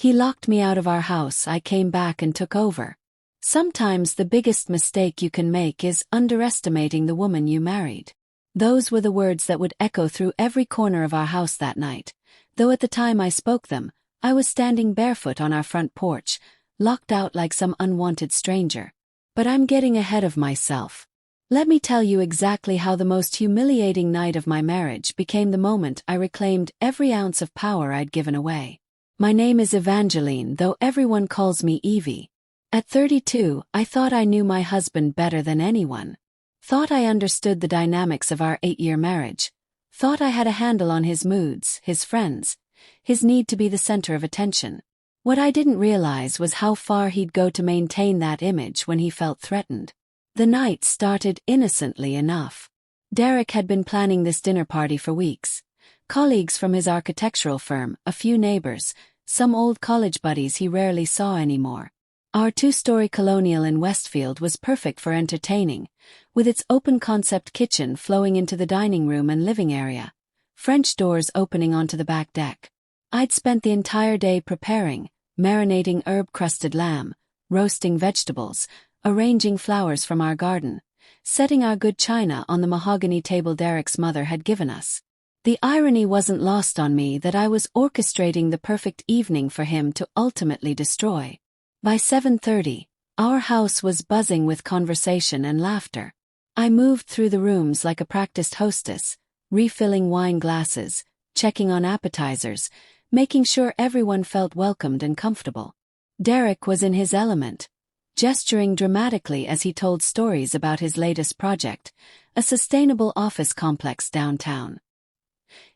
He locked me out of our house. I came back and took over. Sometimes the biggest mistake you can make is underestimating the woman you married. Those were the words that would echo through every corner of our house that night, though at the time I spoke them, I was standing barefoot on our front porch, locked out like some unwanted stranger. But I'm getting ahead of myself. Let me tell you exactly how the most humiliating night of my marriage became the moment I reclaimed every ounce of power I'd given away. My name is Evangeline, though everyone calls me Evie. At 32, I thought I knew my husband better than anyone. Thought I understood the dynamics of our 8-year marriage. Thought I had a handle on his moods, his friends, his need to be the center of attention. What I didn't realize was how far he'd go to maintain that image when he felt threatened. The night started innocently enough. Derek had been planning this dinner party for weeks. Colleagues from his architectural firm, a few neighbors, some old college buddies he rarely saw anymore. Our 2-story colonial in Westfield was perfect for entertaining, with its open-concept kitchen flowing into the dining room and living area, French doors opening onto the back deck. I'd spent the entire day preparing, marinating herb-crusted lamb, roasting vegetables, arranging flowers from our garden, setting our good china on the mahogany table Derek's mother had given us. The irony wasn't lost on me that I was orchestrating the perfect evening for him to ultimately destroy. By 7:30, our house was buzzing with conversation and laughter. I moved through the rooms like a practiced hostess, refilling wine glasses, checking on appetizers, making sure everyone felt welcomed and comfortable. Derek was in his element, gesturing dramatically as he told stories about his latest project, a sustainable office complex downtown.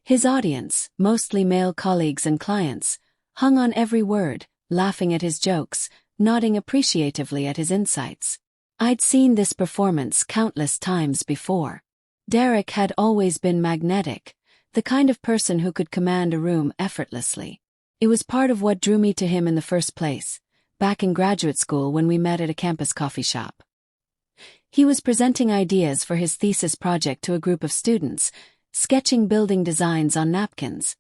His audience, mostly male colleagues and clients, hung on every word, laughing at his jokes, nodding appreciatively at his insights. I'd seen this performance countless times before. Derek had always been magnetic, the kind of person who could command a room effortlessly. It was part of what drew me to him in the first place, back in graduate school when we met at a campus coffee shop. He was presenting ideas for his thesis project to a group of students, sketching building designs on napkins.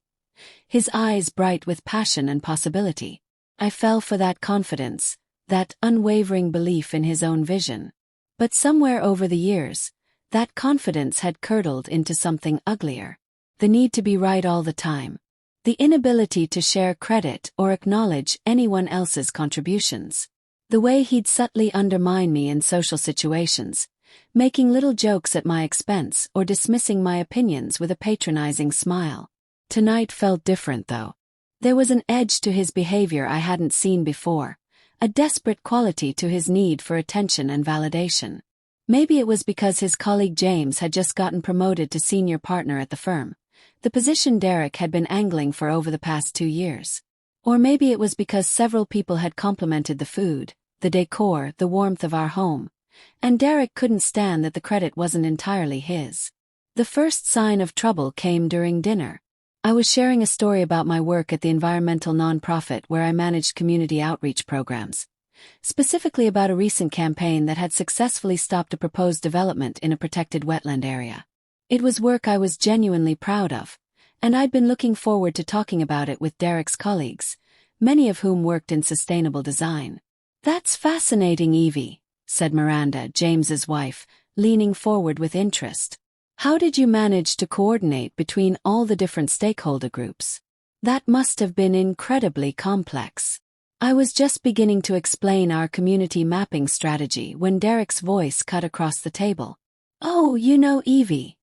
His eyes bright with passion and possibility. I fell for that confidence, that unwavering belief in his own vision. But somewhere over the years, that confidence had curdled into something uglier. The need to be right all the time. The inability to share credit or acknowledge anyone else's contributions. The way he'd subtly undermine me in social situations, making little jokes at my expense or dismissing my opinions with a patronizing smile. Tonight felt different though. There was an edge to his behavior I hadn't seen before, a desperate quality to his need for attention and validation. Maybe it was because his colleague James had just gotten promoted to senior partner at the firm, the position Derek had been angling for over the past 2 years. Or maybe it was because several people had complimented the food, the decor, the warmth of our home, and Derek couldn't stand that the credit wasn't entirely his. The first sign of trouble came during dinner. I was sharing a story about my work at the environmental nonprofit where I managed community outreach programs, specifically about a recent campaign that had successfully stopped a proposed development in a protected wetland area. It was work I was genuinely proud of, and I'd been looking forward to talking about it with Derek's colleagues, many of whom worked in sustainable design. "That's fascinating, Evie," said Miranda, James's wife, leaning forward with interest. "How did you manage to coordinate between all the different stakeholder groups? That must have been incredibly complex." I was just beginning to explain our community mapping strategy when Derek's voice cut across the table. "Oh, you know Evie,"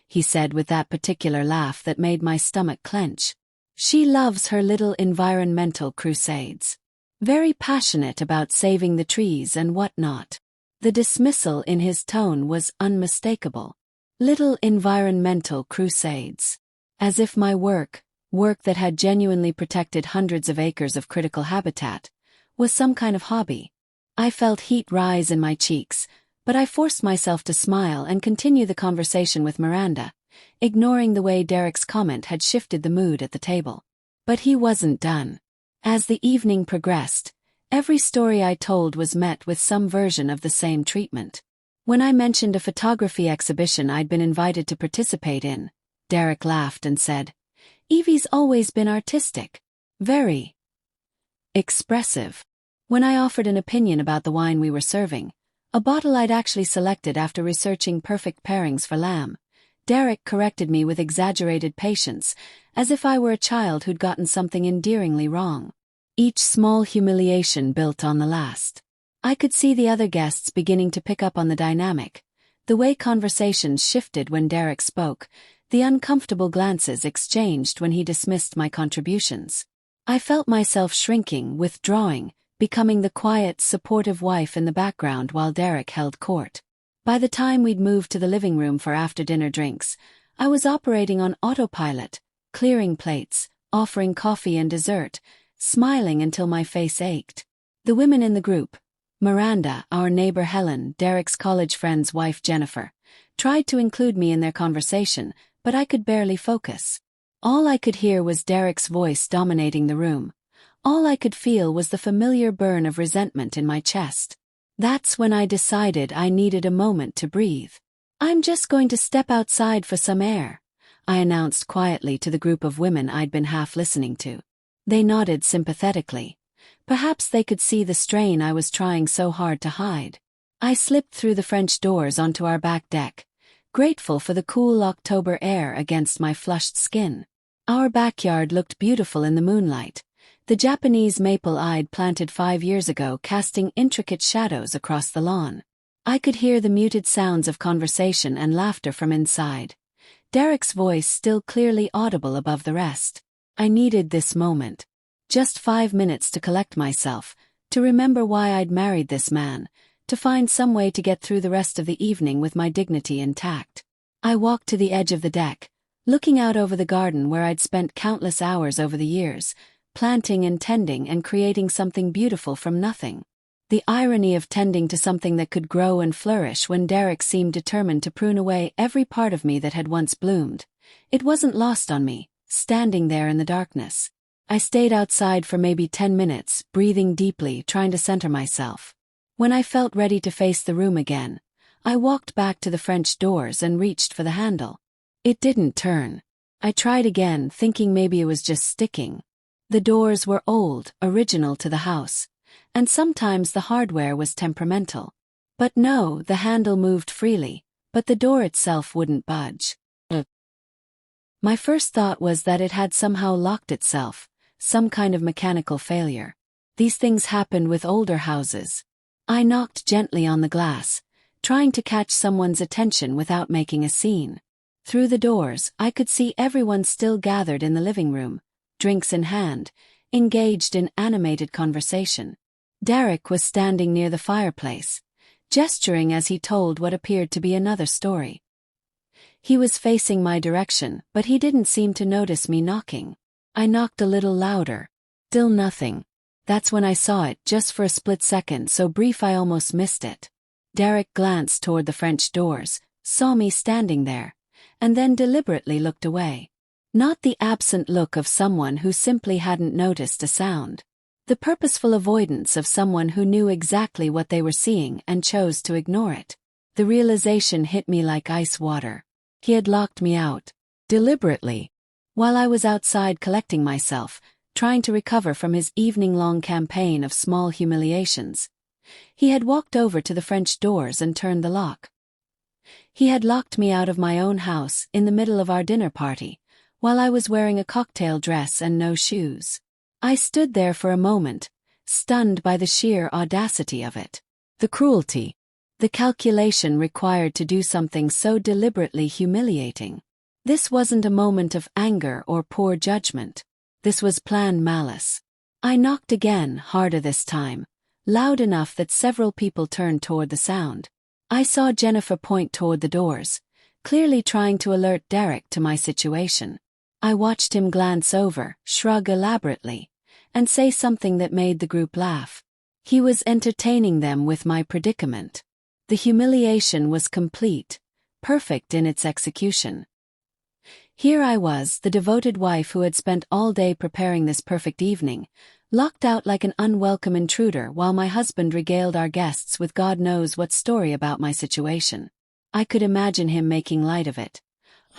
he said with that particular laugh that made my stomach clench. "She loves her little environmental crusades. Very passionate about saving the trees and whatnot." The dismissal in his tone was unmistakable. Little environmental crusades. As if my work that had genuinely protected hundreds of acres of critical habitat, was some kind of hobby. I felt heat rise in my cheeks, but I forced myself to smile and continue the conversation with Miranda, ignoring the way Derek's comment had shifted the mood at the table. But he wasn't done. As the evening progressed, every story I told was met with some version of the same treatment. When I mentioned a photography exhibition I'd been invited to participate in, Derek laughed and said, "Evie's always been artistic. Very." expressive. When I offered an opinion about the wine we were serving, a bottle I'd actually selected after researching perfect pairings for lamb, Derek corrected me with exaggerated patience, as if I were a child who'd gotten something endearingly wrong. Each small humiliation built on the last. I could see the other guests beginning to pick up on the dynamic, the way conversations shifted when Derek spoke, the uncomfortable glances exchanged when he dismissed my contributions. I felt myself shrinking, withdrawing, becoming the quiet, supportive wife in the background while Derek held court. By the time we'd moved to the living room for after-dinner drinks, I was operating on autopilot, clearing plates, offering coffee and dessert, smiling until my face ached. The women in the group, Miranda, our neighbor Helen, Derek's college friend's wife Jennifer, tried to include me in their conversation, but I could barely focus. All I could hear was Derek's voice dominating the room. All I could feel was the familiar burn of resentment in my chest. That's when I decided I needed a moment to breathe. "I'm just going to step outside for some air," I announced quietly to the group of women I'd been half listening to. They nodded sympathetically. Perhaps they could see the strain I was trying so hard to hide. I slipped through the French doors onto our back deck, grateful for the cool October air against my flushed skin. Our backyard looked beautiful in the moonlight, the Japanese maple I'd planted 5 years ago casting intricate shadows across the lawn. I could hear the muted sounds of conversation and laughter from inside, Derek's voice still clearly audible above the rest. I needed this moment. Just 5 minutes to collect myself, to remember why I'd married this man, to find some way to get through the rest of the evening with my dignity intact. I walked to the edge of the deck, looking out over the garden where I'd spent countless hours over the years, planting and tending and creating something beautiful from nothing. The irony of tending to something that could grow and flourish when Derek seemed determined to prune away every part of me that had once bloomed. It wasn't lost on me, standing there in the darkness. I stayed outside for maybe 10 minutes, breathing deeply, trying to center myself. When I felt ready to face the room again, I walked back to the French doors and reached for the handle. It didn't turn. I tried again, thinking maybe it was just sticking. The doors were old, original to the house, and sometimes the hardware was temperamental. But no, the handle moved freely, but the door itself wouldn't budge. My first thought was that it had somehow locked itself, some kind of mechanical failure. These things happened with older houses. I knocked gently on the glass, trying to catch someone's attention without making a scene. Through the doors, I could see everyone still gathered in the living room, drinks in hand, engaged in animated conversation. Derek was standing near the fireplace, gesturing as he told what appeared to be another story. He was facing my direction, but he didn't seem to notice me knocking. I knocked a little louder. Still nothing. That's when I saw it, just for a split second, so brief I almost missed it. Derek glanced toward the French doors, saw me standing there, and then deliberately looked away. Not the absent look of someone who simply hadn't noticed a sound. The purposeful avoidance of someone who knew exactly what they were seeing and chose to ignore it. The realization hit me like ice water. He had locked me out. Deliberately. While I was outside collecting myself, trying to recover from his evening-long campaign of small humiliations, he had walked over to the French doors and turned the lock. He had locked me out of my own house in the middle of our dinner party, while I was wearing a cocktail dress and no shoes. I stood there for a moment, stunned by the sheer audacity of it. The cruelty. The calculation required to do something so deliberately humiliating. This wasn't a moment of anger or poor judgment. This was planned malice. I knocked again, harder this time, loud enough that several people turned toward the sound. I saw Jennifer point toward the doors, clearly trying to alert Derek to my situation. I watched him glance over, shrug elaborately, and say something that made the group laugh. He was entertaining them with my predicament. The humiliation was complete, perfect in its execution. Here I was, the devoted wife who had spent all day preparing this perfect evening, locked out like an unwelcome intruder while my husband regaled our guests with God knows what story about my situation. I could imagine him making light of it.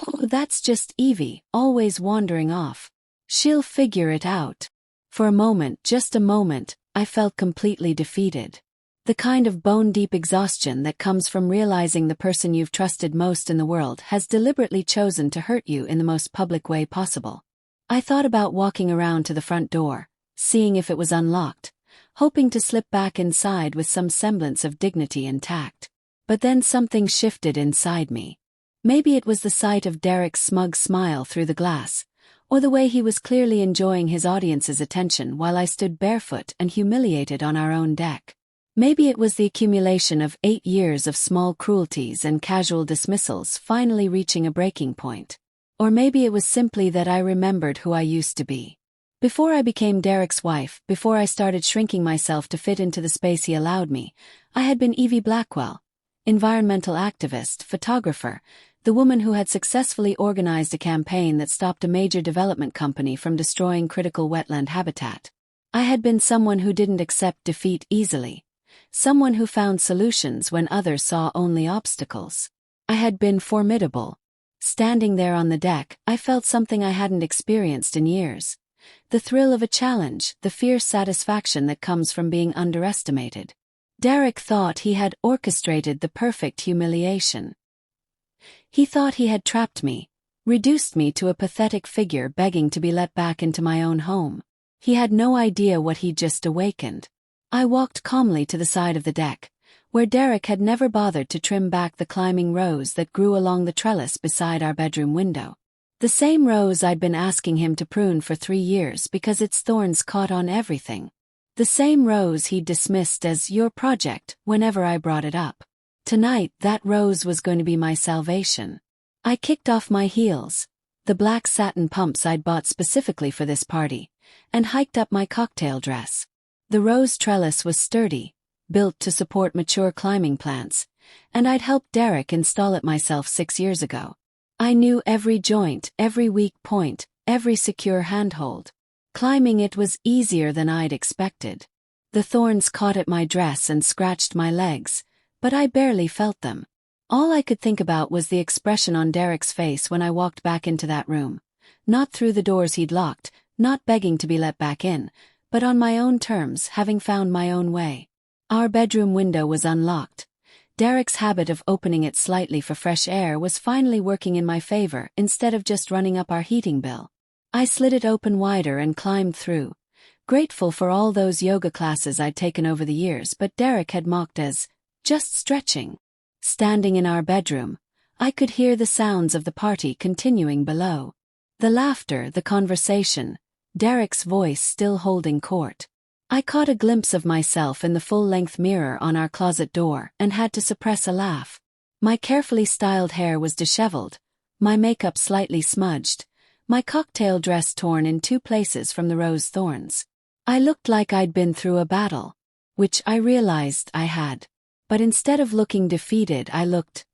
"Oh, that's just Evie, always wandering off. She'll figure it out." For a moment, just a moment, I felt completely defeated. The kind of bone-deep exhaustion that comes from realizing the person you've trusted most in the world has deliberately chosen to hurt you in the most public way possible. I thought about walking around to the front door, seeing if it was unlocked, hoping to slip back inside with some semblance of dignity and tact. But then something shifted inside me. Maybe it was the sight of Derek's smug smile through the glass, or the way he was clearly enjoying his audience's attention while I stood barefoot and humiliated on our own deck. Maybe it was the accumulation of 8 years of small cruelties and casual dismissals finally reaching a breaking point. Or maybe it was simply that I remembered who I used to be. Before I became Derek's wife, before I started shrinking myself to fit into the space he allowed me, I had been Evie Blackwell, environmental activist, photographer, the woman who had successfully organized a campaign that stopped a major development company from destroying critical wetland habitat. I had been someone who didn't accept defeat easily. Someone who found solutions when others saw only obstacles. I had been formidable. Standing there on the deck, I felt something I hadn't experienced in years. The thrill of a challenge, the fierce satisfaction that comes from being underestimated. Derek thought he had orchestrated the perfect humiliation. He thought he had trapped me, reduced me to a pathetic figure begging to be let back into my own home. He had no idea what he'd just awakened. I walked calmly to the side of the deck, where Derek had never bothered to trim back the climbing rose that grew along the trellis beside our bedroom window. The same rose I'd been asking him to prune for 3 years because its thorns caught on everything. The same rose he'd dismissed as your project whenever I brought it up. Tonight, that rose was going to be my salvation. I kicked off my heels, the black satin pumps I'd bought specifically for this party, and hiked up my cocktail dress. The rose trellis was sturdy, built to support mature climbing plants, and I'd helped Derek install it myself 6 years ago. I knew every joint, every weak point, every secure handhold. Climbing it was easier than I'd expected. The thorns caught at my dress and scratched my legs, but I barely felt them. All I could think about was the expression on Derek's face when I walked back into that room. Not through the doors he'd locked, not begging to be let back in, but on my own terms, having found my own way. Our bedroom window was unlocked. Derek's habit of opening it slightly for fresh air was finally working in my favor instead of just running up our heating bill. I slid it open wider and climbed through, grateful for all those yoga classes I'd taken over the years but Derek had mocked as just stretching. Standing in our bedroom, I could hear the sounds of the party continuing below. The laughter, the conversation, Derek's voice still holding court. I caught a glimpse of myself in the full-length mirror on our closet door and had to suppress a laugh. My carefully styled hair was disheveled, my makeup slightly smudged, my cocktail dress torn in 2 places from the rose thorns. I looked like I'd been through a battle, which I realized I had. But instead of looking defeated, I looked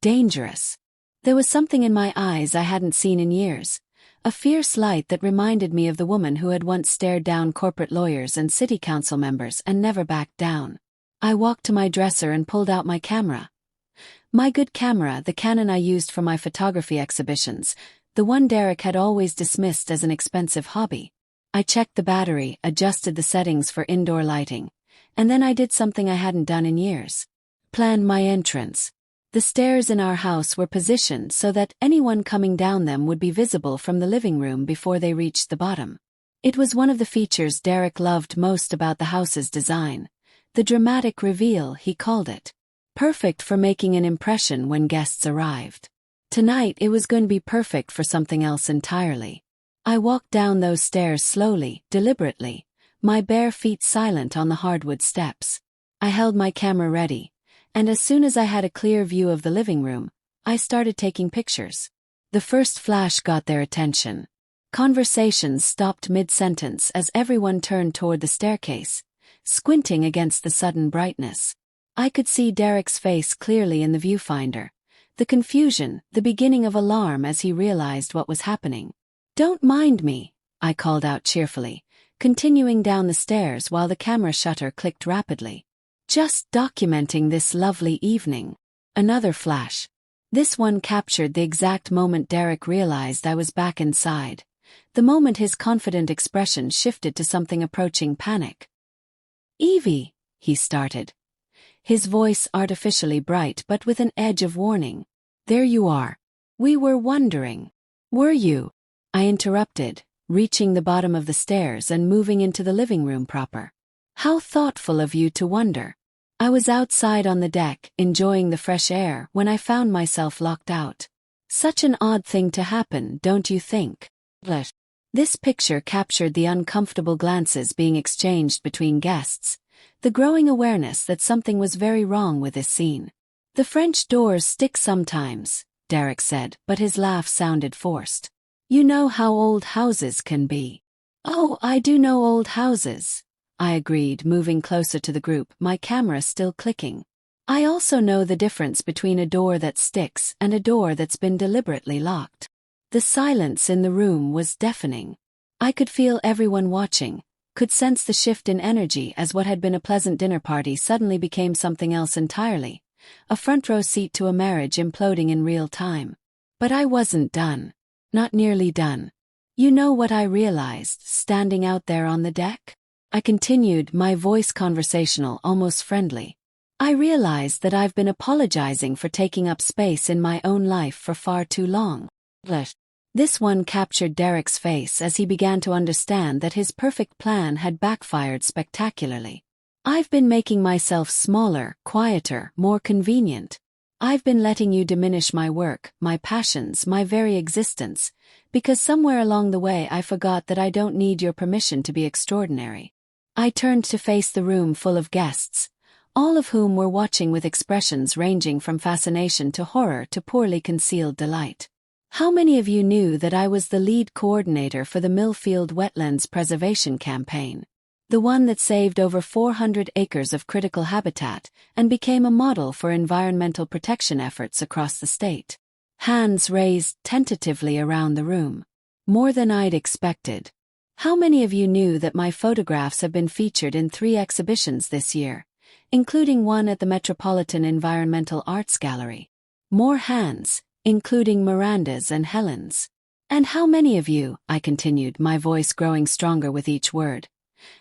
dangerous. There was something in my eyes I hadn't seen in years. A fierce light that reminded me of the woman who had once stared down corporate lawyers and city council members and never backed down. I walked to my dresser and pulled out my camera. My good camera, the Canon I used for my photography exhibitions, the one Derek had always dismissed as an expensive hobby. I checked the battery, adjusted the settings for indoor lighting, and then I did something I hadn't done in years. Planned my entrance. The stairs in our house were positioned so that anyone coming down them would be visible from the living room before they reached the bottom. It was one of the features Derek loved most about the house's design. The dramatic reveal, he called it. Perfect for making an impression when guests arrived. Tonight it was going to be perfect for something else entirely. I walked down those stairs slowly, deliberately, my bare feet silent on the hardwood steps. I held my camera ready, and as soon as I had a clear view of the living room, I started taking pictures. The first flash got their attention. Conversations stopped mid-sentence as everyone turned toward the staircase, squinting against the sudden brightness. I could see Derek's face clearly in the viewfinder. The confusion, the beginning of alarm as he realized what was happening. "Don't mind me," I called out cheerfully, continuing down the stairs while the camera shutter clicked rapidly. "Just documenting this lovely evening." Another flash. This one captured the exact moment Derek realized I was back inside, the moment his confident expression shifted to something approaching panic. "Evie," he started, his voice artificially bright but with an edge of warning. "There you are. We were wondering." "Were you?" I interrupted, reaching the bottom of the stairs and moving into the living room proper. "How thoughtful of you to wonder." I was outside on the deck, enjoying the fresh air, when I found myself locked out. Such an odd thing to happen, don't you think? This picture captured the uncomfortable glances being exchanged between guests, the growing awareness that something was very wrong with this scene. "The French doors stick sometimes," Derek said, but his laugh sounded forced. "You know how old houses can be." "Oh, I do know old houses," I agreed, moving closer to the group, my camera still clicking. "I also know the difference between a door that sticks and a door that's been deliberately locked." The silence in the room was deafening. I could feel everyone watching, could sense the shift in energy as what had been a pleasant dinner party suddenly became something else entirely, a front row seat to a marriage imploding in real time. But I wasn't done. Not nearly done. "You know what I realized, standing out there on the deck?" I continued, my voice conversational, almost friendly. "I realized that I've been apologizing for taking up space in my own life for far too long." This one captured Derek's face as he began to understand that his perfect plan had backfired spectacularly. "I've been making myself smaller, quieter, more convenient. I've been letting you diminish my work, my passions, my very existence, because somewhere along the way I forgot that I don't need your permission to be extraordinary." I turned to face the room full of guests, all of whom were watching with expressions ranging from fascination to horror to poorly concealed delight. "How many of you knew that I was the lead coordinator for the Millfield Wetlands Preservation Campaign? The one that saved over 400 acres of critical habitat and became a model for environmental protection efforts across the state." Hands raised tentatively around the room. More than I'd expected. "How many of you knew that my photographs have been featured in 3 exhibitions this year, including one at the Metropolitan Environmental Arts Gallery?" More hands, including Miranda's and Helen's. "And how many of you," I continued, my voice growing stronger with each word,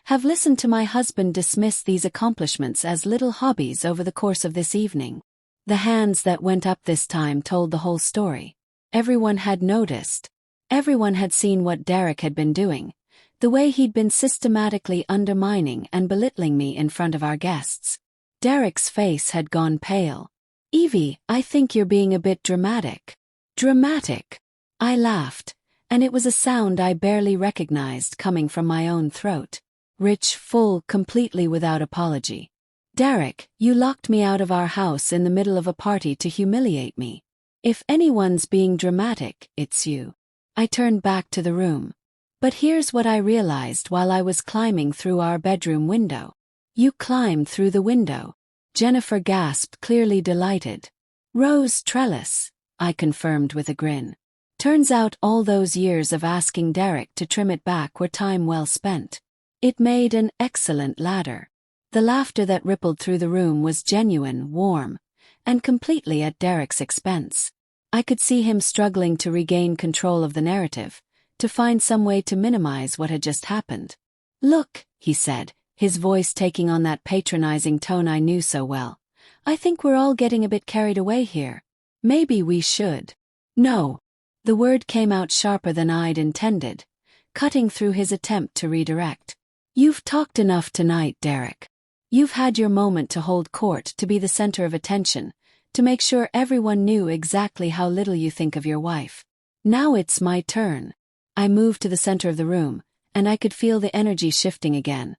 "have listened to my husband dismiss these accomplishments as little hobbies over the course of this evening?" The hands that went up this time told the whole story. Everyone had noticed. Everyone had seen what Derek had been doing, the way he'd been systematically undermining and belittling me in front of our guests. Derek's face had gone pale. "Evie, I think you're being a bit dramatic." "Dramatic?" I laughed, and it was a sound I barely recognized coming from my own throat. Rich, full, completely without apology. "Derek, you locked me out of our house in the middle of a party to humiliate me. If anyone's being dramatic, it's you." I turned back to the room. But here's what I realized while I was climbing through our bedroom window. "You climbed through the window?" Jennifer gasped, clearly delighted. "Rose trellis," I confirmed with a grin. Turns out all those years of asking Derek to trim it back were time well spent. It made an excellent ladder. The laughter that rippled through the room was genuine, warm, and completely at Derek's expense. I could see him struggling to regain control of the narrative, to find some way to minimize what had just happened. "Look," he said, his voice taking on that patronizing tone I knew so well. "I think we're all getting a bit carried away here. Maybe we should." "No." The word came out sharper than I'd intended, cutting through his attempt to redirect. "You've talked enough tonight, Derek. You've had your moment to hold court, to be the center of attention, to make sure everyone knew exactly how little you think of your wife. Now it's my turn." I moved to the center of the room, and I could feel the energy shifting again,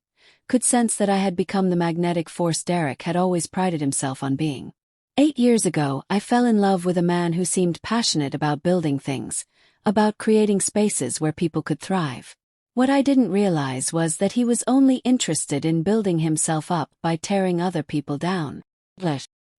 could sense that I had become the magnetic force Derek had always prided himself on being. 8 years ago, I fell in love with a man who seemed passionate about building things, about creating spaces where people could thrive. What I didn't realize was that he was only interested in building himself up by tearing other people down.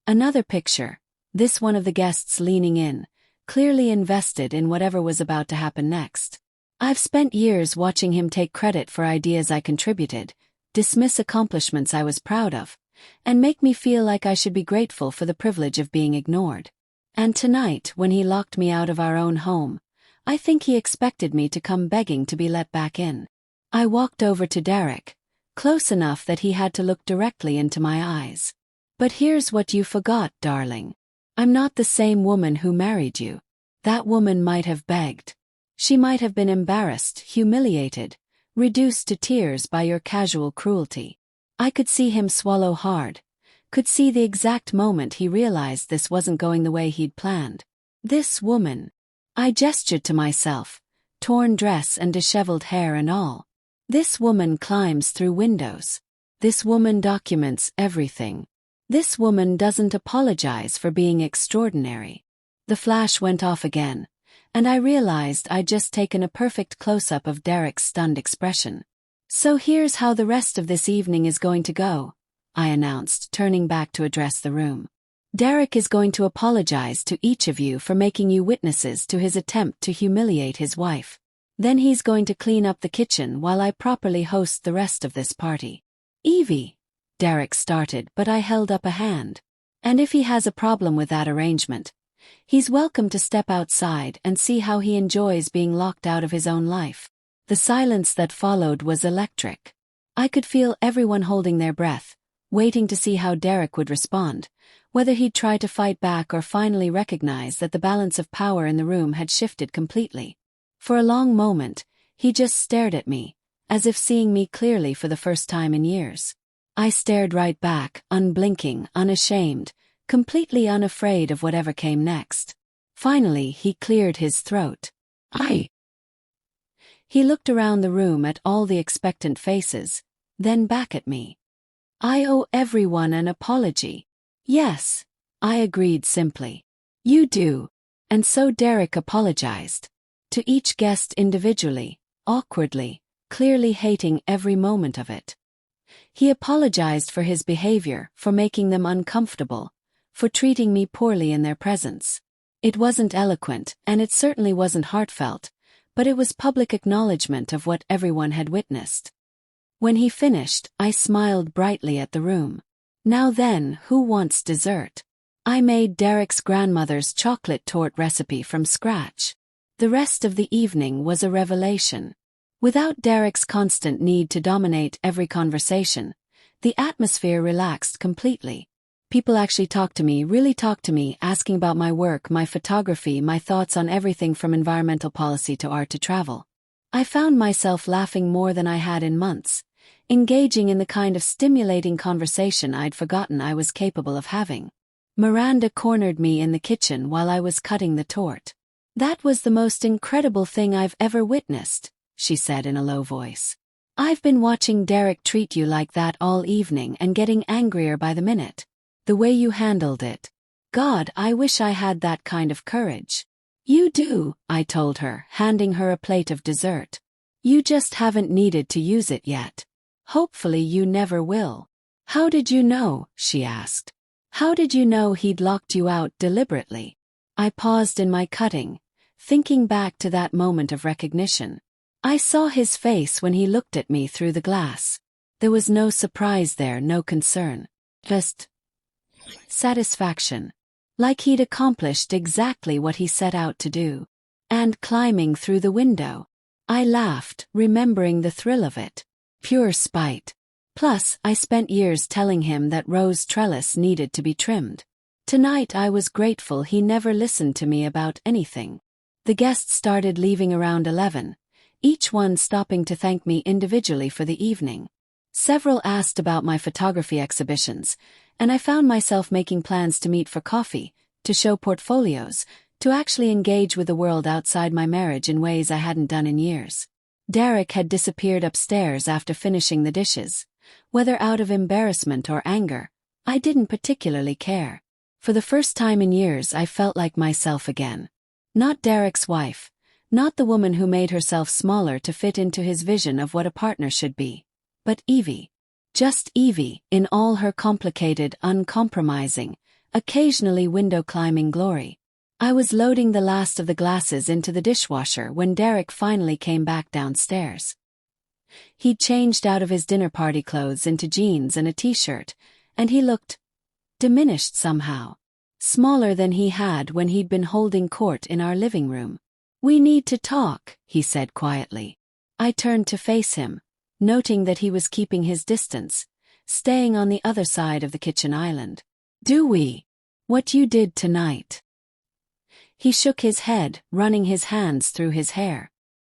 Another picture, this one of the guests leaning in, clearly invested in whatever was about to happen next. I've spent years watching him take credit for ideas I contributed, dismiss accomplishments I was proud of, and make me feel like I should be grateful for the privilege of being ignored. And tonight, when he locked me out of our own home, I think he expected me to come begging to be let back in. I walked over to Derek, close enough that he had to look directly into my eyes. But here's what you forgot, darling. I'm not the same woman who married you. That woman might have begged. She might have been embarrassed, humiliated, reduced to tears by your casual cruelty. I could see him swallow hard, could see the exact moment he realized this wasn't going the way he'd planned. This woman. I gestured to myself, torn dress and disheveled hair and all. This woman climbs through windows. This woman documents everything. This woman doesn't apologize for being extraordinary. The flash went off again, and I realized I'd just taken a perfect close-up of Derek's stunned expression. So here's how the rest of this evening is going to go, I announced, turning back to address the room. Derek is going to apologize to each of you for making you witnesses to his attempt to humiliate his wife. Then he's going to clean up the kitchen while I properly host the rest of this party. Evie, Derek started, but I held up a hand. And if he has a problem with that arrangement, he's welcome to step outside and see how he enjoys being locked out of his own life. The silence that followed was electric. I could feel everyone holding their breath, waiting to see how Derek would respond, whether he'd try to fight back or finally recognize that the balance of power in the room had shifted completely. For a long moment, he just stared at me, as if seeing me clearly for the first time in years. I stared right back, unblinking, unashamed, completely unafraid of whatever came next. Finally, he cleared his throat. He looked around the room at all the expectant faces, then back at me. I owe everyone an apology. Yes, I agreed simply. You do. And so Derek apologized. To each guest individually, awkwardly, clearly hating every moment of it. He apologized for his behavior, for making them uncomfortable, for treating me poorly in their presence. It wasn't eloquent, and it certainly wasn't heartfelt, but it was public acknowledgement of what everyone had witnessed. When he finished, I smiled brightly at the room. Now then, who wants dessert? I made Derek's grandmother's chocolate torte recipe from scratch. The rest of the evening was a revelation. Without Derek's constant need to dominate every conversation, the atmosphere relaxed completely. People actually talked to me, really talked to me, asking about my work, my photography, my thoughts on everything from environmental policy to art to travel. I found myself laughing more than I had in months, engaging in the kind of stimulating conversation I'd forgotten I was capable of having. Miranda cornered me in the kitchen while I was cutting the torte. That was the most incredible thing I've ever witnessed, she said in a low voice. I've been watching Derek treat you like that all evening and getting angrier by the minute. The way you handled it. God, I wish I had that kind of courage. You do, I told her, handing her a plate of dessert. You just haven't needed to use it yet. Hopefully you never will. How did you know? She asked. How did you know he'd locked you out deliberately? I paused in my cutting, thinking back to that moment of recognition. I saw his face when he looked at me through the glass. There was no surprise there, no concern. Just satisfaction. Like he'd accomplished exactly what he set out to do. And climbing through the window. I laughed, remembering the thrill of it. Pure spite. Plus, I spent years telling him that Rose Trellis needed to be trimmed. Tonight I was grateful he never listened to me about anything. The guests started leaving around 11, each one stopping to thank me individually for the evening. Several asked about my photography exhibitions, and I found myself making plans to meet for coffee, to show portfolios, to actually engage with the world outside my marriage in ways I hadn't done in years. Derek had disappeared upstairs after finishing the dishes. Whether out of embarrassment or anger, I didn't particularly care. For the first time in years I felt like myself again. Not Derek's wife, not the woman who made herself smaller to fit into his vision of what a partner should be, but Evie. Just Evie, in all her complicated, uncompromising, occasionally window-climbing glory. I was loading the last of the glasses into the dishwasher when Derek finally came back downstairs. He'd changed out of his dinner party clothes into jeans and a t-shirt, and he looked diminished somehow. Smaller than he had when he'd been holding court in our living room. "We need to talk," he said quietly. I turned to face him, noting that he was keeping his distance, staying on the other side of the kitchen island. "Do we? What you did tonight?" He shook his head, running his hands through his hair.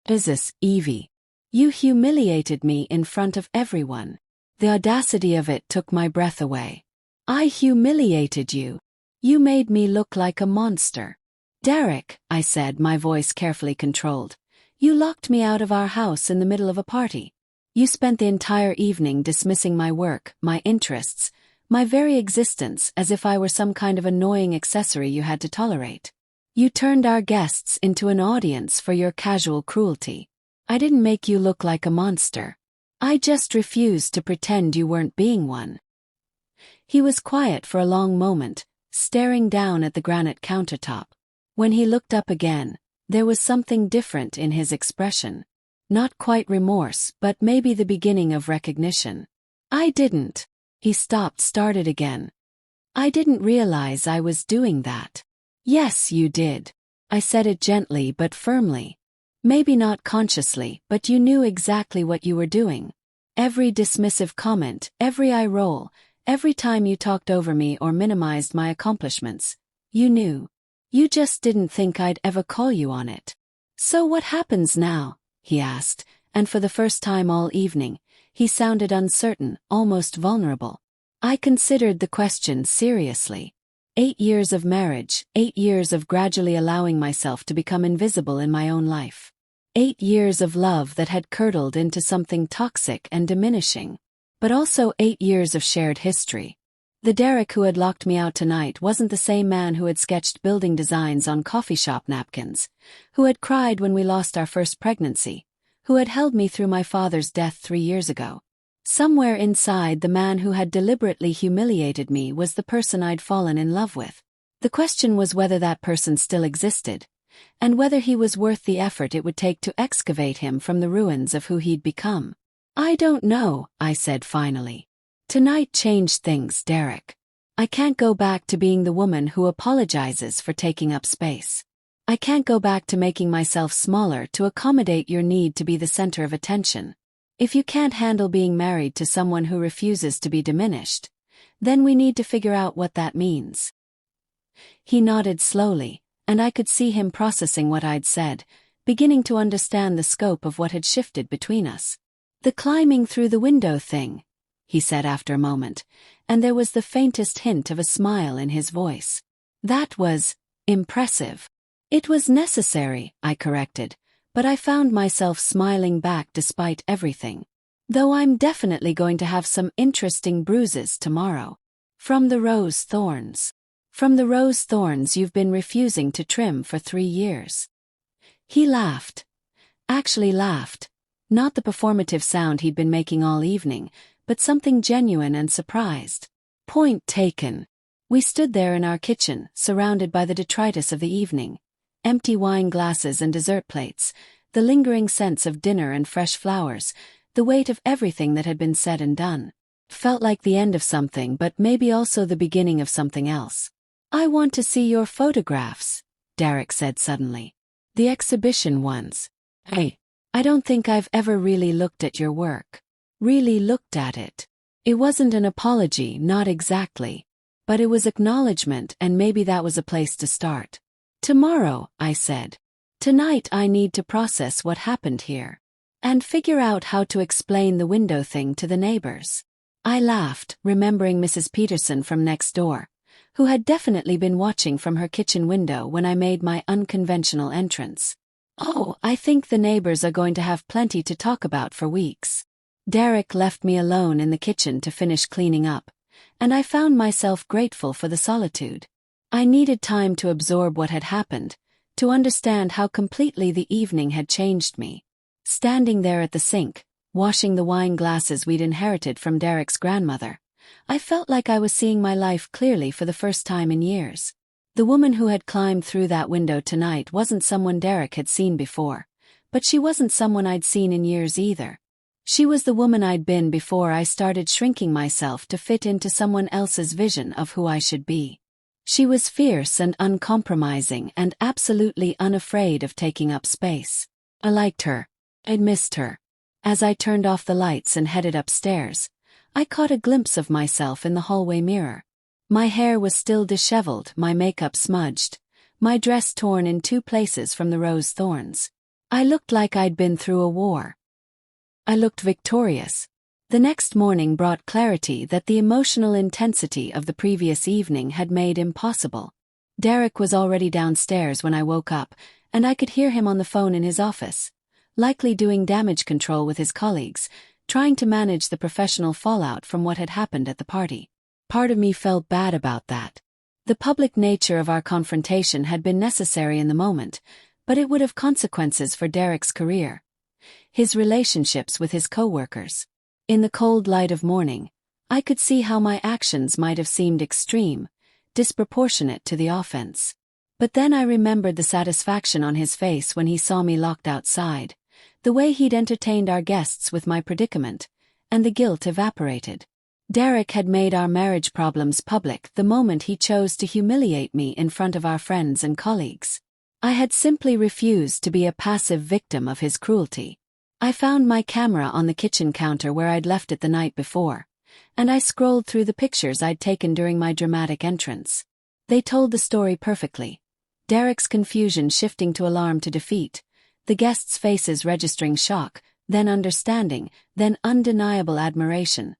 "Jesus, Evie. You humiliated me in front of everyone. The audacity of it took my breath away. I humiliated you. You made me look like a monster." "Derek," I said, my voice carefully controlled, "you locked me out of our house in the middle of a party. You spent the entire evening dismissing my work, my interests, my very existence as if I were some kind of annoying accessory you had to tolerate. You turned our guests into an audience for your casual cruelty. I didn't make you look like a monster. I just refused to pretend you weren't being one." He was quiet for a long moment, staring down at the granite countertop. When he looked up again, there was something different in his expression. Not quite remorse, but maybe the beginning of recognition. "I didn't." He started again. "I didn't realize I was doing that." "Yes, you did." I said it gently but firmly. "Maybe not consciously, but you knew exactly what you were doing. Every dismissive comment, every eye roll, every time you talked over me or minimized my accomplishments, you knew. You just didn't think I'd ever call you on it." "So what happens now?" he asked, and for the first time all evening, he sounded uncertain, almost vulnerable. I considered the question seriously. 8 years of marriage, 8 years of gradually allowing myself to become invisible in my own life. 8 years of love that had curdled into something toxic and diminishing. But also 8 years of shared history. The Derek who had locked me out tonight wasn't the same man who had sketched building designs on coffee shop napkins, who had cried when we lost our first pregnancy, who had held me through my father's death 3 years ago. Somewhere inside, the man who had deliberately humiliated me was the person I'd fallen in love with. The question was whether that person still existed, and whether he was worth the effort it would take to excavate him from the ruins of who he'd become. "I don't know," I said finally. "Tonight changed things, Derek. I can't go back to being the woman who apologizes for taking up space. I can't go back to making myself smaller to accommodate your need to be the center of attention. If you can't handle being married to someone who refuses to be diminished, then we need to figure out what that means." He nodded slowly, and I could see him processing what I'd said, beginning to understand the scope of what had shifted between us. "The climbing through the window thing," he said after a moment, and there was the faintest hint of a smile in his voice. "That was impressive." "It was necessary," I corrected, but I found myself smiling back despite everything. "Though I'm definitely going to have some interesting bruises tomorrow. From the rose thorns. From the rose thorns you've been refusing to trim for 3 years." He laughed. Actually laughed. Not the performative sound he'd been making all evening, but something genuine and surprised. Point taken. We stood there in our kitchen, surrounded by the detritus of the evening. Empty wine glasses and dessert plates, the lingering sense of dinner and fresh flowers, the weight of everything that had been said and done. Felt like the end of something, but maybe also the beginning of something else. "I want to see your photographs," Derek said suddenly. "The exhibition ones. Hey, I don't think I've ever really looked at your work. Really looked at it." It wasn't an apology, not exactly. But it was acknowledgement, and maybe that was a place to start. "Tomorrow," I said. "Tonight I need to process what happened here. And figure out how to explain the window thing to the neighbors." I laughed, remembering Mrs. Peterson from next door, who had definitely been watching from her kitchen window when I made my unconventional entrance. "Oh, I think the neighbors are going to have plenty to talk about for weeks." Derek left me alone in the kitchen to finish cleaning up, and I found myself grateful for the solitude. I needed time to absorb what had happened, to understand how completely the evening had changed me. Standing there at the sink, washing the wine glasses we'd inherited from Derek's grandmother, I felt like I was seeing my life clearly for the first time in years. The woman who had climbed through that window tonight wasn't someone Derek had seen before, but she wasn't someone I'd seen in years either. She was the woman I'd been before I started shrinking myself to fit into someone else's vision of who I should be. She was fierce and uncompromising and absolutely unafraid of taking up space. I liked her. I'd missed her. As I turned off the lights and headed upstairs, I caught a glimpse of myself in the hallway mirror. My hair was still disheveled, my makeup smudged, my dress torn in 2 places from the rose thorns. I looked like I'd been through a war. I looked victorious. The next morning brought clarity that the emotional intensity of the previous evening had made impossible. Derek was already downstairs when I woke up, and I could hear him on the phone in his office, likely doing damage control with his colleagues, trying to manage the professional fallout from what had happened at the party. Part of me felt bad about that. The public nature of our confrontation had been necessary in the moment, but it would have consequences for Derek's career, his relationships with his coworkers. In the cold light of morning, I could see how my actions might have seemed extreme, disproportionate to the offense. But then I remembered the satisfaction on his face when he saw me locked outside, the way he'd entertained our guests with my predicament, and the guilt evaporated. Derek had made our marriage problems public the moment he chose to humiliate me in front of our friends and colleagues. I had simply refused to be a passive victim of his cruelty. I found my camera on the kitchen counter where I'd left it the night before, and I scrolled through the pictures I'd taken during my dramatic entrance. They told the story perfectly. Derek's confusion shifting to alarm to defeat, the guests' faces registering shock, then understanding, then undeniable admiration.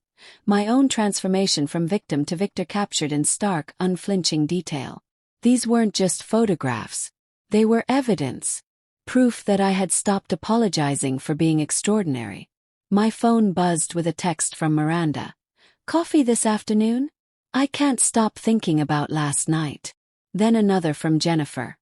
My own transformation from victim to victor captured in stark, unflinching detail. These weren't just photographs. They were evidence. Proof that I had stopped apologizing for being extraordinary. My phone buzzed with a text from Miranda. "Coffee this afternoon? I can't stop thinking about last night." Then another from Jennifer.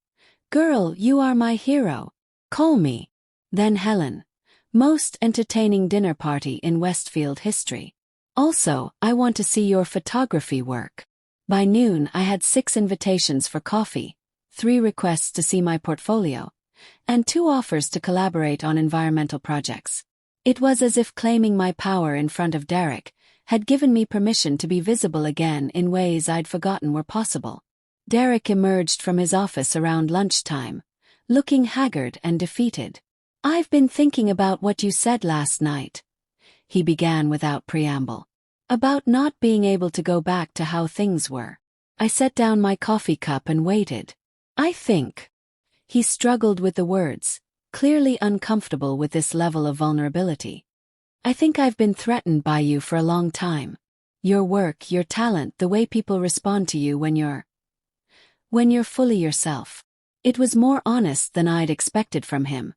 "Girl, you are my hero. Call me." Then Helen. "Most entertaining dinner party in Westfield history. Also, I want to see your photography work." By noon I had 6 invitations for coffee, 3 requests to see my portfolio, and 2 offers to collaborate on environmental projects. It was as if claiming my power in front of Derek had given me permission to be visible again in ways I'd forgotten were possible. Derek emerged from his office around lunchtime, looking haggard and defeated. "I've been thinking about what you said last night," he began without preamble. "About not being able to go back to how things were." I set down my coffee cup and waited. "I think..." He struggled with the words, clearly uncomfortable with this level of vulnerability. "I think I've been threatened by you for a long time. Your work, your talent, the way people respond to you when you're fully yourself." It was more honest than I'd expected from him,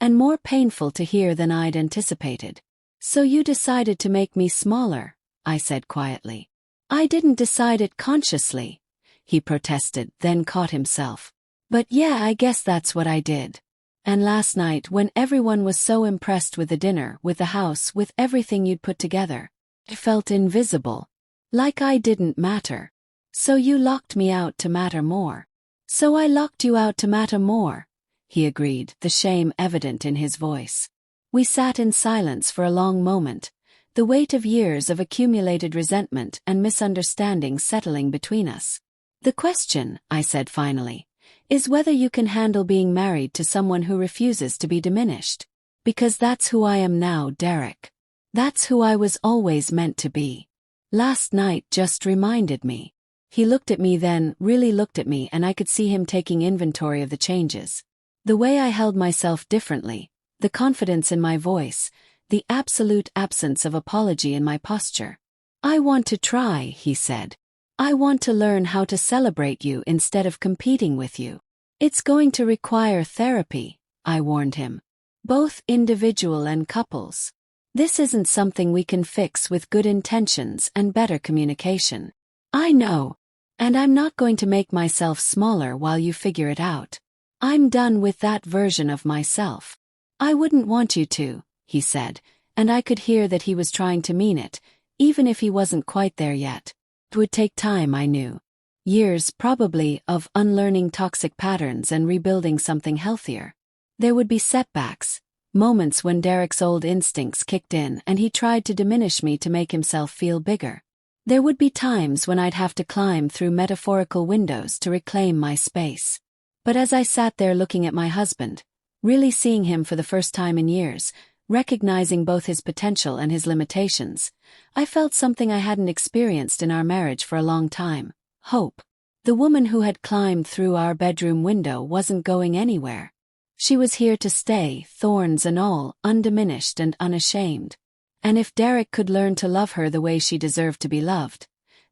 and more painful to hear than I'd anticipated. "So you decided to make me smaller," I said quietly. "I didn't decide it consciously," he protested, then caught himself. "But yeah, I guess that's what I did. And last night when everyone was so impressed with the dinner, with the house, with everything you'd put together, I felt invisible. Like I didn't matter. So you locked me out to matter more." "So I locked you out to matter more," he agreed, the shame evident in his voice. We sat in silence for a long moment, the weight of years of accumulated resentment and misunderstanding settling between us. "The question," I said finally, "is whether you can handle being married to someone who refuses to be diminished. Because that's who I am now, Derek. That's who I was always meant to be. Last night just reminded me." He looked at me then, really looked at me, and I could see him taking inventory of the changes. The way I held myself differently, the confidence in my voice, the absolute absence of apology in my posture. "I want to try," he said. "I want to learn how to celebrate you instead of competing with you." "It's going to require therapy," I warned him. "Both individual and couples. This isn't something we can fix with good intentions and better communication." "I know. And I'm not going to make myself smaller while you figure it out. I'm done with that version of myself." "I wouldn't want you to," he said, and I could hear that he was trying to mean it, even if he wasn't quite there yet. It would take time, I knew. Years, probably, of unlearning toxic patterns and rebuilding something healthier. There would be setbacks, moments when Derek's old instincts kicked in and he tried to diminish me to make himself feel bigger. There would be times when I'd have to climb through metaphorical windows to reclaim my space. But as I sat there looking at my husband, really seeing him for the first time in years, recognizing both his potential and his limitations, I felt something I hadn't experienced in our marriage for a long time: hope. The woman who had climbed through our bedroom window wasn't going anywhere. She was here to stay, thorns and all, undiminished and unashamed. And if Derek could learn to love her the way she deserved to be loved,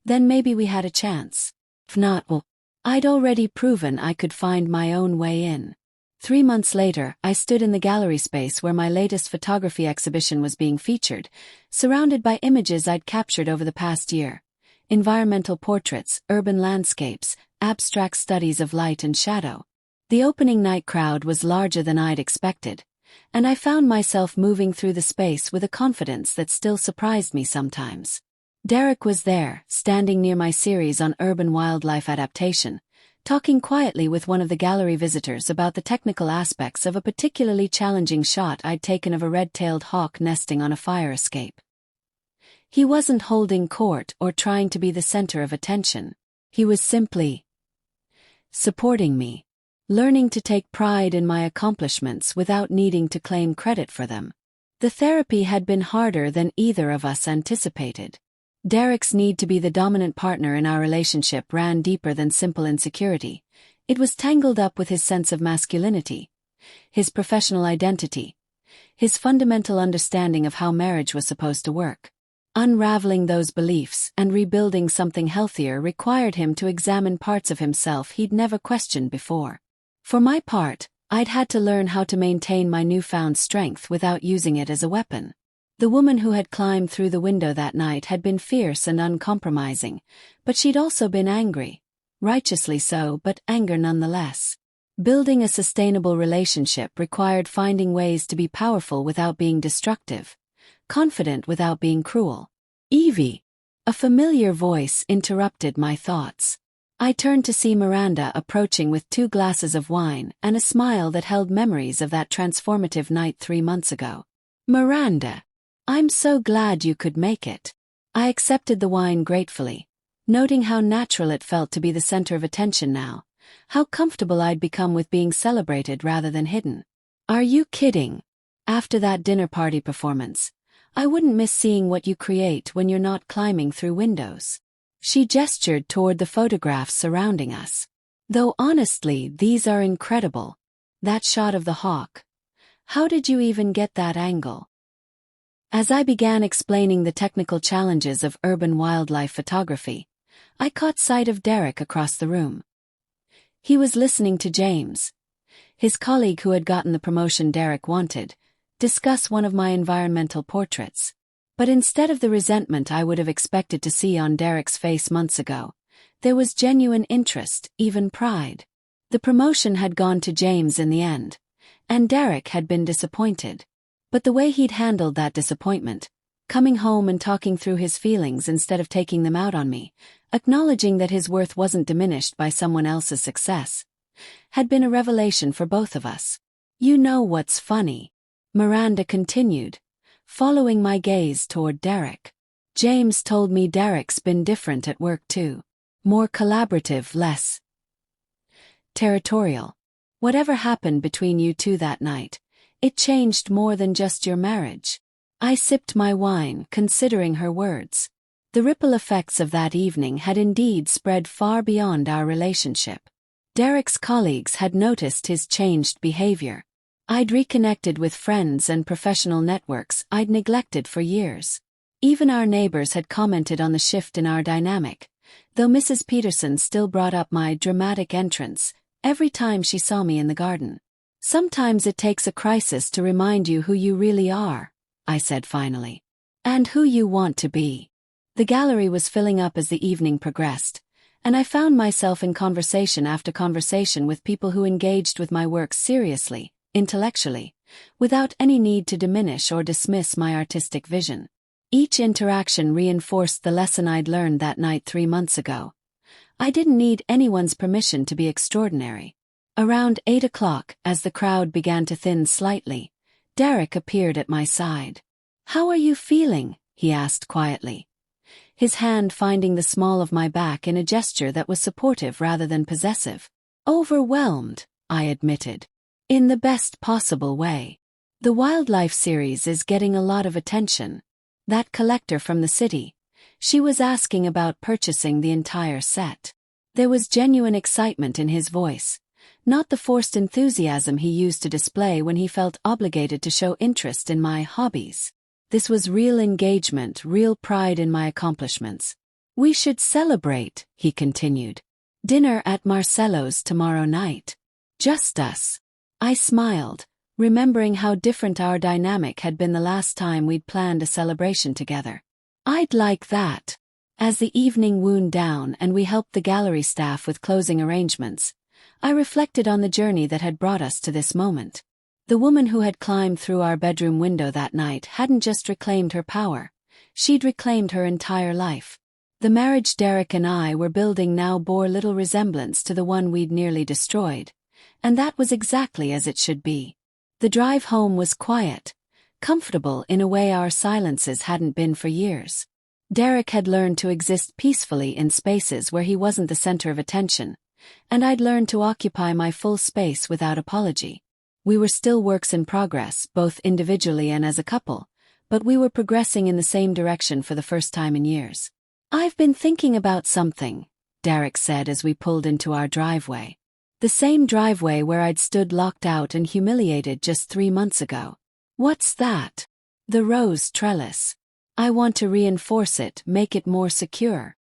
then maybe we had a chance. If not, well, I'd already proven I could find my own way in. 3 months later, I stood in the gallery space where my latest photography exhibition was being featured, surrounded by images I'd captured over the past year. Environmental portraits, urban landscapes, abstract studies of light and shadow. The opening night crowd was larger than I'd expected, and I found myself moving through the space with a confidence that still surprised me sometimes. Derek was there, standing near my series on urban wildlife adaptation, talking quietly with one of the gallery visitors about the technical aspects of a particularly challenging shot I'd taken of a red-tailed hawk nesting on a fire escape. He wasn't holding court or trying to be the center of attention. He was simply supporting me, learning to take pride in my accomplishments without needing to claim credit for them. The therapy had been harder than either of us anticipated. Derek's need to be the dominant partner in our relationship ran deeper than simple insecurity. It was tangled up with his sense of masculinity, his professional identity, his fundamental understanding of how marriage was supposed to work. Unraveling those beliefs and rebuilding something healthier required him to examine parts of himself he'd never questioned before. For my part, I'd had to learn how to maintain my newfound strength without using it as a weapon. The woman who had climbed through the window that night had been fierce and uncompromising, but she'd also been angry. Righteously so, but anger nonetheless. Building a sustainable relationship required finding ways to be powerful without being destructive, confident without being cruel. Evie! A familiar voice interrupted my thoughts. I turned to see Miranda approaching with 2 glasses of wine and a smile that held memories of that transformative night 3 months ago. Miranda! I'm so glad you could make it. I accepted the wine gratefully, noting how natural it felt to be the center of attention now, how comfortable I'd become with being celebrated rather than hidden. Are you kidding? After that dinner party performance, I wouldn't miss seeing what you create when you're not climbing through windows. She gestured toward the photographs surrounding us. Though honestly, these are incredible. That shot of the hawk. How did you even get that angle? As I began explaining the technical challenges of urban wildlife photography, I caught sight of Derek across the room. He was listening to James, his colleague who had gotten the promotion Derek wanted, discuss one of my environmental portraits. But instead of the resentment I would have expected to see on Derek's face months ago, there was genuine interest, even pride. The promotion had gone to James in the end, and Derek had been disappointed. But the way he'd handled that disappointment, coming home and talking through his feelings instead of taking them out on me, acknowledging that his worth wasn't diminished by someone else's success, had been a revelation for both of us. You know what's funny? Miranda continued, following my gaze toward Derek. James told me Derek's been different at work too. More collaborative, less territorial. Whatever happened between you two that night, it changed more than just your marriage. I sipped my wine, considering her words. The ripple effects of that evening had indeed spread far beyond our relationship. Derek's colleagues had noticed his changed behavior. I'd reconnected with friends and professional networks I'd neglected for years. Even our neighbors had commented on the shift in our dynamic, though Mrs. Peterson still brought up my dramatic entrance every time she saw me in the garden. Sometimes it takes a crisis to remind you who you really are, I said finally. And who you want to be. The gallery was filling up as the evening progressed, and I found myself in conversation after conversation with people who engaged with my work seriously, intellectually, without any need to diminish or dismiss my artistic vision. Each interaction reinforced the lesson I'd learned that night 3 months ago. I didn't need anyone's permission to be extraordinary. Around 8 o'clock, as the crowd began to thin slightly, Derek appeared at my side. "How are you feeling?" he asked quietly. his hand finding the small of my back in a gesture that was supportive rather than possessive. Overwhelmed, I admitted. In the best possible way. The wildlife series is getting a lot of attention. That collector from the city. She was asking about purchasing the entire set. There was genuine excitement in his voice, not the forced enthusiasm he used to display when he felt obligated to show interest in my hobbies. This was real engagement, real pride in my accomplishments. We should celebrate, he continued. Dinner at Marcello's tomorrow night. Just us. I smiled, remembering how different our dynamic had been the last time we'd planned a celebration together. I'd like that. As the evening wound down and we helped the gallery staff with closing arrangements, I reflected on the journey that had brought us to this moment. The woman who had climbed through our bedroom window that night hadn't just reclaimed her power, she'd reclaimed her entire life. The marriage Derek and I were building now bore little resemblance to the one we'd nearly destroyed, and that was exactly as it should be. The drive home was quiet, comfortable in a way our silences hadn't been for years. Derek had learned to exist peacefully in spaces where he wasn't the center of attention, and I'd learned to occupy my full space without apology. We were still works in progress, both individually and as a couple, but we were progressing in the same direction for the first time in years. I've been thinking about something, Derek said as we pulled into our driveway. The same driveway where I'd stood locked out and humiliated just 3 months ago. What's that? The rose trellis. I want to reinforce it, make it more secure.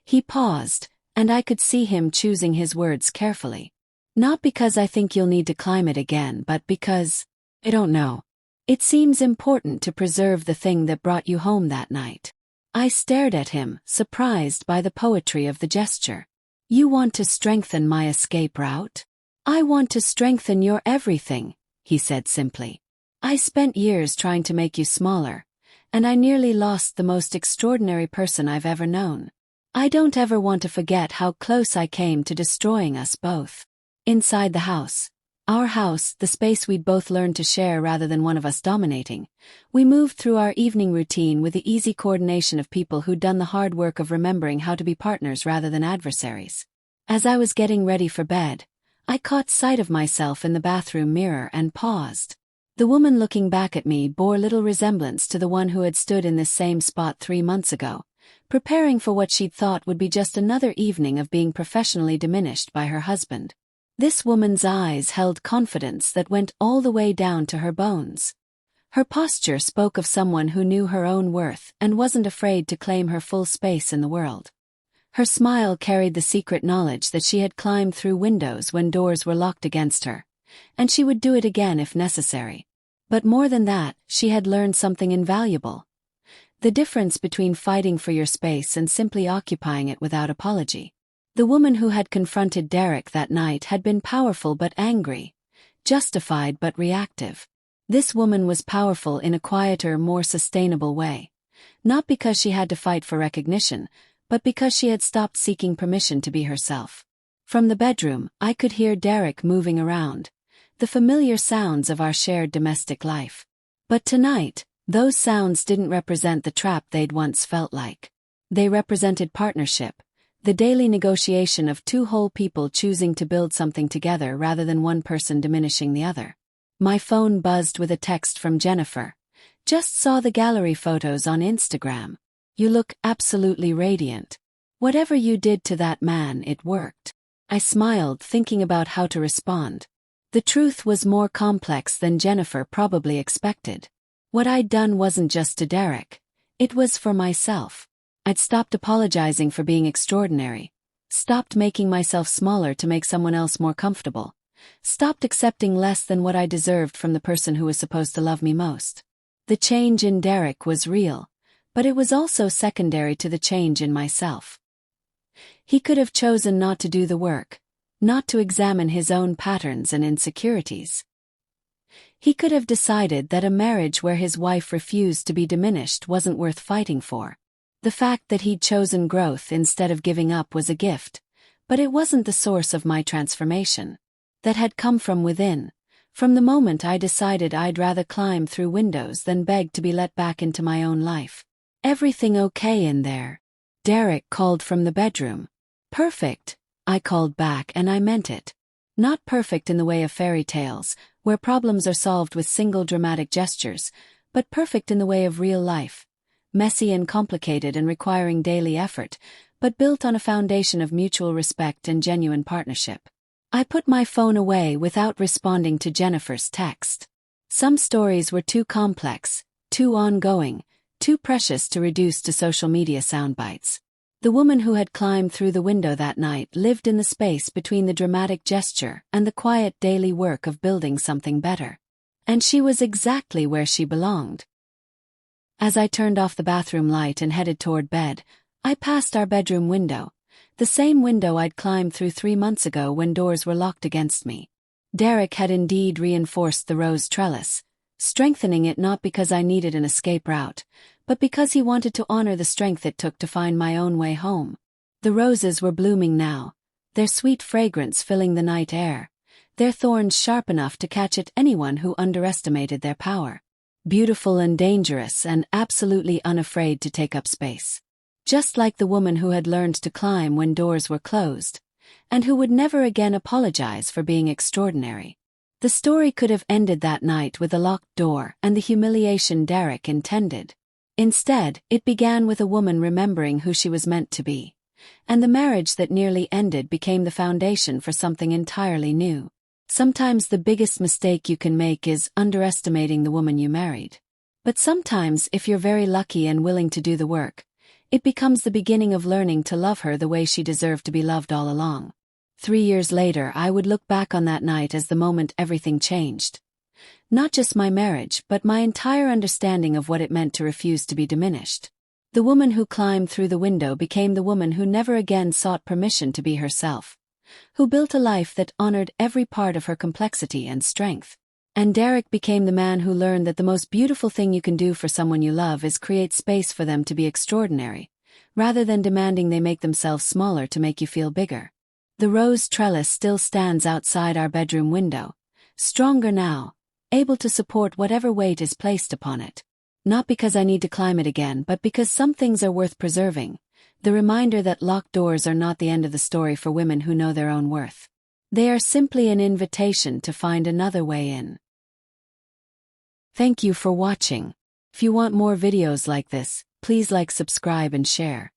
He paused, and I could see him choosing his words carefully. Not because I think you'll need to climb it again, but because, I don't know. It seems important to preserve the thing that brought you home that night. I stared at him, surprised by the poetry of the gesture. You want to strengthen my escape route? I want to strengthen your everything, he said simply. I spent years trying to make you smaller, and I nearly lost the most extraordinary person I've ever known. I don't ever want to forget how close I came to destroying us both. Inside the house, our house, the space we'd both learned to share rather than one of us dominating, we moved through our evening routine with the easy coordination of people who'd done the hard work of remembering how to be partners rather than adversaries. As I was getting ready for bed, I caught sight of myself in the bathroom mirror and paused. The woman looking back at me bore little resemblance to the one who had stood in this same spot 3 months ago, preparing for what she'd thought would be just another evening of being professionally diminished by her husband. This woman's eyes held confidence that went all the way down to her bones. Her posture spoke of someone who knew her own worth and wasn't afraid to claim her full space in the world. Her smile carried the secret knowledge that she had climbed through windows when doors were locked against her, and she would do it again if necessary. But more than that, she had learned something invaluable. The difference between fighting for your space and simply occupying it without apology. The woman who had confronted Derek that night had been powerful but angry, justified but reactive. This woman was powerful in a quieter, more sustainable way. Not because she had to fight for recognition, but because she had stopped seeking permission to be herself. From the bedroom, I could hear Derek moving around, the familiar sounds of our shared domestic life. But tonight, those sounds didn't represent the trap they'd once felt like. They represented partnership. The daily negotiation of 2 whole people choosing to build something together rather than one person diminishing the other. My phone buzzed with a text from Jennifer. Just saw the gallery photos on Instagram. You look absolutely radiant. Whatever you did to that man, it worked. I smiled, thinking about how to respond. The truth was more complex than Jennifer probably expected. What I'd done wasn't just to Derek. It was for myself. I'd stopped apologizing for being extraordinary, stopped making myself smaller to make someone else more comfortable, stopped accepting less than what I deserved from the person who was supposed to love me most. The change in Derek was real, but it was also secondary to the change in myself. He could have chosen not to do the work, not to examine his own patterns and insecurities. He could have decided that a marriage where his wife refused to be diminished wasn't worth fighting for. The fact that he'd chosen growth instead of giving up was a gift, but it wasn't the source of my transformation. That had come from within, from the moment I decided I'd rather climb through windows than beg to be let back into my own life. "Everything okay in there?" Derek called from the bedroom. "Perfect," I called back, and I meant it. Not perfect in the way of fairy tales, where problems are solved with single dramatic gestures, but perfect in the way of real life. Messy and complicated and requiring daily effort, but built on a foundation of mutual respect and genuine partnership. I put my phone away without responding to Jennifer's text. Some stories were too complex, too ongoing, too precious to reduce to social media soundbites. The woman who had climbed through the window that night lived in the space between the dramatic gesture and the quiet daily work of building something better. And she was exactly where she belonged. As I turned off the bathroom light and headed toward bed, I passed our bedroom window, the same window I'd climbed through 3 months ago when doors were locked against me. Derek had indeed reinforced the rose trellis, strengthening it not because I needed an escape route, but because he wanted to honor the strength it took to find my own way home. The roses were blooming now, their sweet fragrance filling the night air, their thorns sharp enough to catch at anyone who underestimated their power. Beautiful and dangerous and absolutely unafraid to take up space. Just like the woman who had learned to climb when doors were closed, and who would never again apologize for being extraordinary. The story could have ended that night with a locked door and the humiliation Derek intended. Instead, it began with a woman remembering who she was meant to be. And the marriage that nearly ended became the foundation for something entirely new. Sometimes the biggest mistake you can make is underestimating the woman you married. But sometimes, if you're very lucky and willing to do the work, it becomes the beginning of learning to love her the way she deserved to be loved all along. 3 years later, I would look back on that night as the moment everything changed. Not just my marriage, but my entire understanding of what it meant to refuse to be diminished. The woman who climbed through the window became the woman who never again sought permission to be herself, who built a life that honored every part of her complexity and strength. And Derek became the man who learned that the most beautiful thing you can do for someone you love is create space for them to be extraordinary, rather than demanding they make themselves smaller to make you feel bigger. The rose trellis still stands outside our bedroom window, stronger now, able to support whatever weight is placed upon it. Not because I need to climb it again, but because some things are worth preserving. The reminder that locked doors are not the end of the story for women who know their own worth. They are simply an invitation to find another way in. Thank you for watching. If you want more videos like this, please like, subscribe and share.